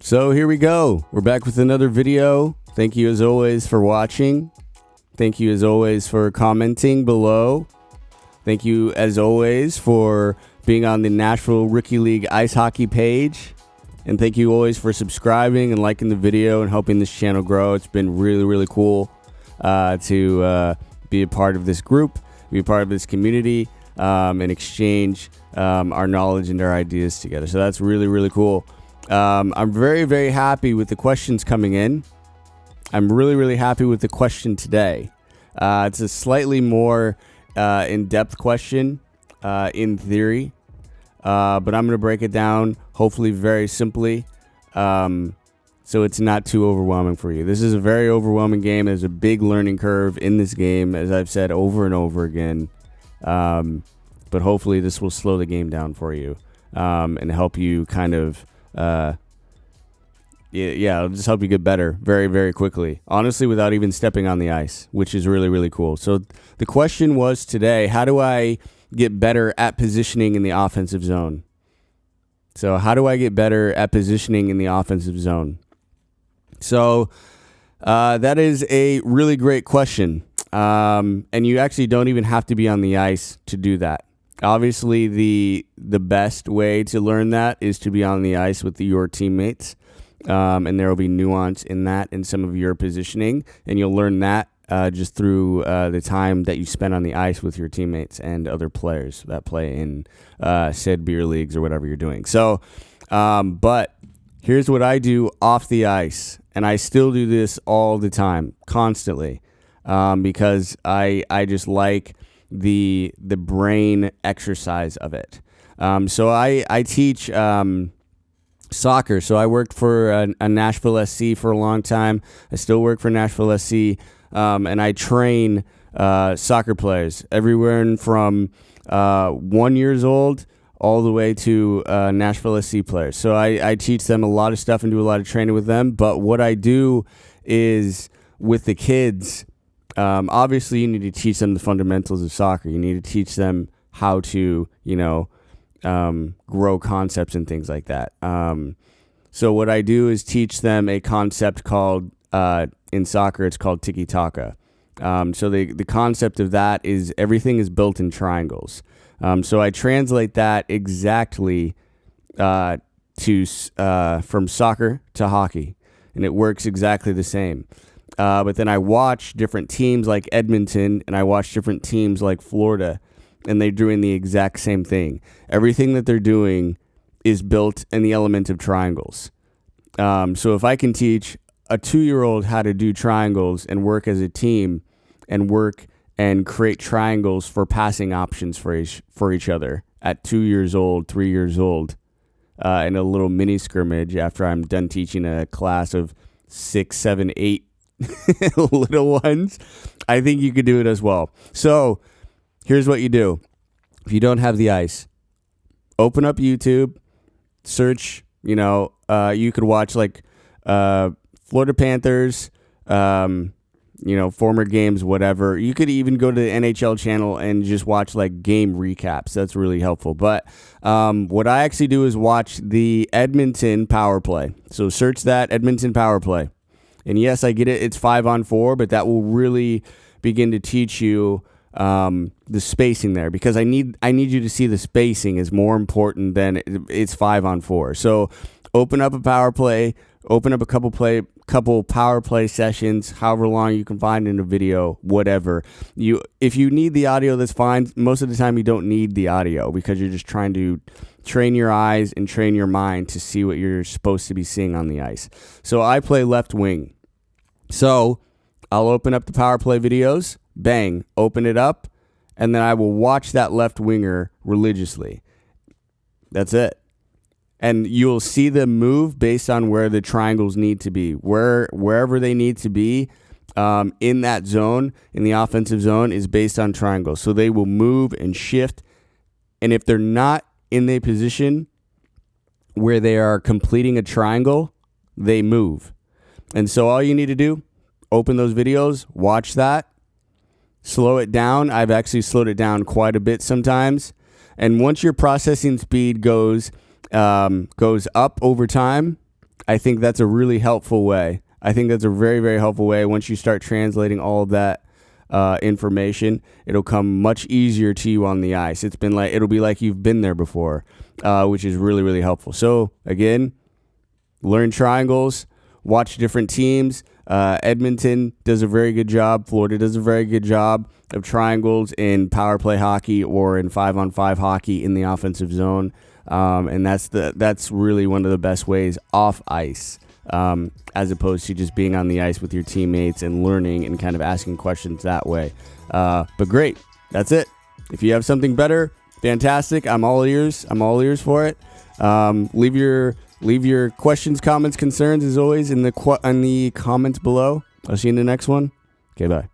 So here we go. We're back with another video. Thank you as always for watching. Thank you as always for commenting below. Thank you as always for being on the Nashville Rookie League Ice Hockey page. And thank you always for subscribing and liking the video and helping this channel grow. It's been really, really cool to be a part of this group, be a part of this community, and exchange our knowledge and our ideas together. So that's really, really cool. I'm very, very happy with the questions coming in. I'm really, really happy with the question today. It's a slightly more in-depth question in theory, but I'm going to break it down hopefully very simply so it's not too overwhelming for you. This is a very overwhelming game. There's a big learning curve in this game, as I've said over and over again, but hopefully this will slow the game down for you and help you kind of it'll just help you get better very, very quickly, honestly, without even stepping on the ice, which is really, really cool. So the question was today, how do I get better at positioning in the offensive zone? So how do I get better at positioning in the offensive zone? So that is a really great question. And you actually don't even have to be on the ice to do that. Obviously, the best way to learn that is to be on the ice with your teammates, and there will be nuance in that in some of your positioning, and you'll learn that just through the time that you spend on the ice with your teammates and other players that play in said beer leagues or whatever you're doing. So, but here's what I do off the ice, and I still do this all the time, constantly, because I just like the brain exercise of it. So I teach soccer. So I worked for a Nashville SC for a long time. I still work for Nashville SC, and I train soccer players everywhere from 1 year old all the way to Nashville SC players. So I teach them a lot of stuff and do a lot of training with them. But what I do is with the kids, obviously, you need to teach them the fundamentals of soccer. You need to teach them how to, grow concepts and things like that. So what I do is teach them a concept called, in soccer, it's called tiki-taka. So the concept of that is everything is built in triangles. So I translate that exactly from soccer to hockey, and it works exactly the same. But then I watch different teams like Edmonton, and I watch different teams like Florida, and they're doing the exact same thing. Everything that they're doing is built in the element of triangles. So if I can teach a 2-year-old how to do triangles and work as a team and work and create triangles for passing options for each other at 2 years old, 3 years old, in a little mini scrimmage after I'm done teaching a class of 6, 7, 8 little ones, I think you could do it as well. So here's what you do. If you don't have the ice, open up YouTube, search, you could watch like Florida Panthers, former games, whatever. You could even go to the NHL channel and just watch like game recaps. That's really helpful. But what I actually do is watch the Edmonton power play. So search that Edmonton power play. And yes, I get it. It's 5-on-4, but that will really begin to teach you the spacing there, because I need you to see the spacing is more important than it's 5-on-4. So open up a power play, open up a couple power play sessions, however long you can find in a video, whatever. If you need the audio, that's fine. Most of the time you don't need the audio because you're just trying to train your eyes and train your mind to see what you're supposed to be seeing on the ice. So I play left wing. So I'll open up the power play videos, bang, open it up, and then I will watch that left winger religiously. That's it. And you'll see them move based on where the triangles need to be. Wherever they need to be in that zone, in the offensive zone, is based on triangles. So they will move and shift. And if they're not in a position where they are completing a triangle, they move. And so all you need to do, open those videos, watch that, slow it down. I've actually slowed it down quite a bit sometimes. And once your processing speed goes up over time, I think that's a really helpful way. I think that's a very, very helpful way. Once you start translating all of that information, it'll come much easier to you on the ice. It'll be like you've been there before, which is really, really helpful. So again, learn triangles, watch different teams. Edmonton does a very good job. Florida does a very good job of triangles in power play hockey or in 5-on-5 hockey in the offensive zone. And that's really one of the best ways off ice, as opposed to just being on the ice with your teammates and learning and kind of asking questions that way. But great. That's it. If you have something better, fantastic. I'm all ears. I'm all ears for it. Leave your questions, comments, concerns, as always, in the comments below. I'll see you in the next one. Okay, bye.